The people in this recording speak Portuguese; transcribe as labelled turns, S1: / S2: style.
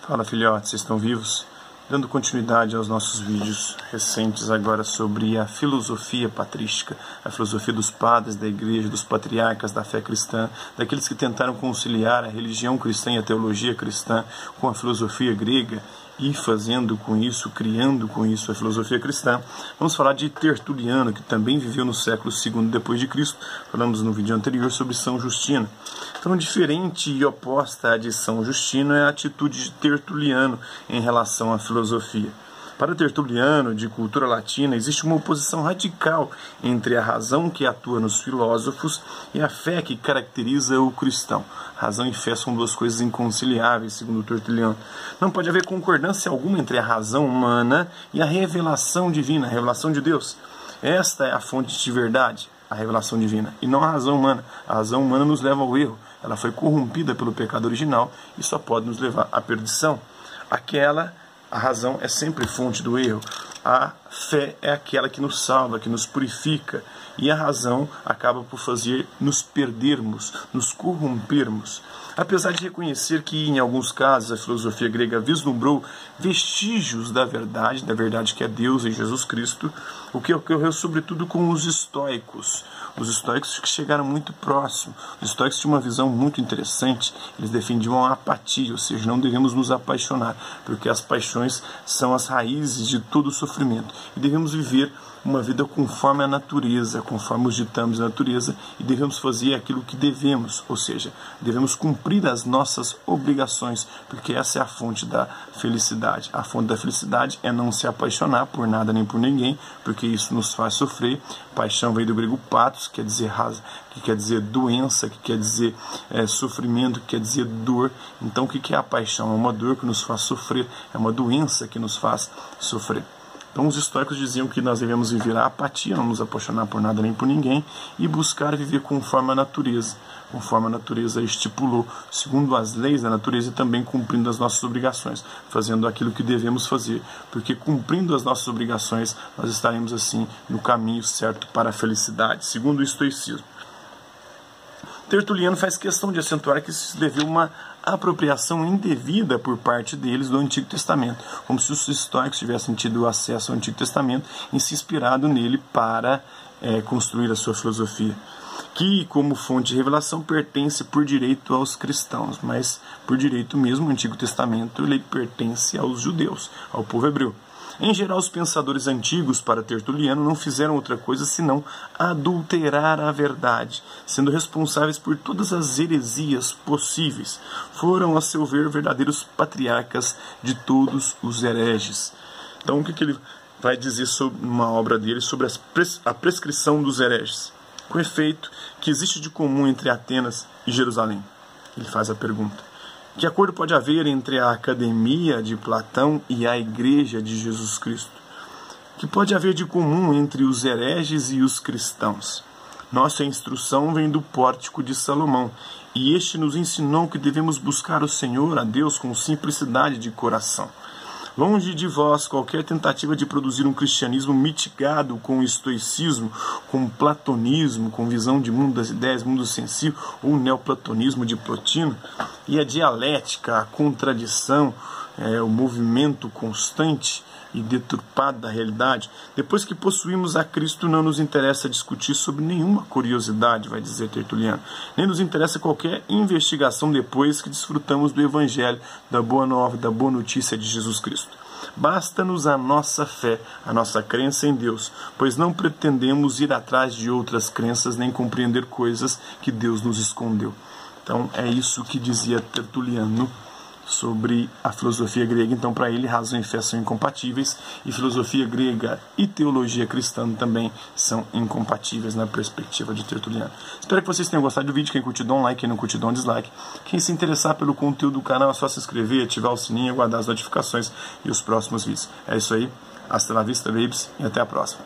S1: Fala, filhotes, vocês estão vivos? Dando continuidade aos nossos vídeos recentes agora sobre a filosofia patrística, a filosofia dos padres da igreja, dos patriarcas da fé cristã, daqueles que tentaram conciliar a religião cristã e a teologia cristã com a filosofia grega e fazendo com isso, criando com isso a filosofia cristã. Vamos falar de Tertuliano, que também viveu no século II depois de Cristo. Falamos no vídeo anterior sobre São Justino. Então, diferente e oposta à de São Justino é a atitude de Tertuliano em relação à filosofia. Para Tertuliano, de cultura latina, existe uma oposição radical entre a razão que atua nos filósofos e a fé que caracteriza o cristão. Razão e fé são duas coisas inconciliáveis, segundo Tertuliano. Não pode haver concordância alguma entre a razão humana e a revelação divina, a revelação de Deus. Esta é a fonte de verdade, a revelação divina, e não a razão humana. A razão humana nos leva ao erro. Ela foi corrompida pelo pecado original e só pode nos levar à perdição. A razão é sempre fonte do erro. A fé é aquela que nos salva, que nos purifica. E a razão acaba por fazer nos perdermos, nos corrompermos. Apesar de reconhecer que, em alguns casos, a filosofia grega vislumbrou vestígios da verdade que é Deus em Jesus Cristo, o que ocorreu sobretudo com os estoicos. Os estoicos que chegaram muito próximo. Os estoicos tinham uma visão muito interessante. Eles defendiam a apatia, ou seja, não devemos nos apaixonar, porque as paixões são as raízes de todo o sofrimento. E devemos viver uma vida conforme a natureza, conforme os ditames da natureza, e devemos fazer aquilo que devemos, ou seja, devemos cumprir as nossas obrigações, porque essa é a fonte da felicidade. A fonte da felicidade é não se apaixonar por nada nem por ninguém, porque isso nos faz sofrer. Paixão veio do grego patos, que quer dizer doença, que quer dizer sofrimento, que quer dizer dor. Então o que é a paixão? É uma dor que nos faz sofrer, é uma doença que nos faz sofrer. Então os estoicos diziam que nós devemos viver a apatia, não nos apaixonar por nada nem por ninguém, e buscar viver conforme a natureza estipulou, segundo as leis da natureza, e também cumprindo as nossas obrigações, fazendo aquilo que devemos fazer, porque cumprindo as nossas obrigações, nós estaremos assim no caminho certo para a felicidade, segundo o estoicismo. Tertuliano faz questão de acentuar que se deveu uma apropriação indevida por parte deles do Antigo Testamento, como se os estoicos tivessem tido acesso ao Antigo Testamento e se inspirado nele para construir a sua filosofia, que como fonte de revelação pertence por direito aos cristãos, mas por direito mesmo o Antigo Testamento ele pertence aos judeus, ao povo hebreu. Em geral, os pensadores antigos, para Tertuliano, não fizeram outra coisa senão adulterar a verdade, sendo responsáveis por todas as heresias possíveis. Foram, a seu ver, verdadeiros patriarcas de todos os hereges. Então, o que ele vai dizer sobre uma obra dele, sobre a prescrição dos hereges? Com efeito, que existe de comum entre Atenas e Jerusalém? Ele faz a pergunta. Que acordo pode haver entre a academia de Platão e a igreja de Jesus Cristo? Que pode haver de comum entre os hereges e os cristãos? Nossa instrução vem do pórtico de Salomão, e este nos ensinou que devemos buscar o Senhor, a Deus, com simplicidade de coração. Longe de vós qualquer tentativa de produzir um cristianismo mitigado com o estoicismo, com o platonismo, com visão de mundo das ideias, mundo sensível, ou o neoplatonismo de Plotino, e a dialética, a contradição, o movimento constante e deturpado da realidade. Depois que possuímos a Cristo, não nos interessa discutir sobre nenhuma curiosidade, vai dizer Tertuliano. Nem nos interessa qualquer investigação depois que desfrutamos do Evangelho, da boa nova, da boa notícia de Jesus Cristo. Basta-nos a nossa fé, a nossa crença em Deus, pois não pretendemos ir atrás de outras crenças nem compreender coisas que Deus nos escondeu. Então é isso que dizia Tertuliano sobre a filosofia grega. Então, para ele, razão e fé são incompatíveis, e filosofia grega e teologia cristã também são incompatíveis na perspectiva de Tertuliano. Espero que vocês tenham gostado do vídeo. Quem curtiu, dá um like. Quem não curtiu, dá um dislike. Quem se interessar pelo conteúdo do canal, é só se inscrever, ativar o sininho, aguardar as notificações e os próximos vídeos. É isso aí. Hasta la vista, babes, e até a próxima.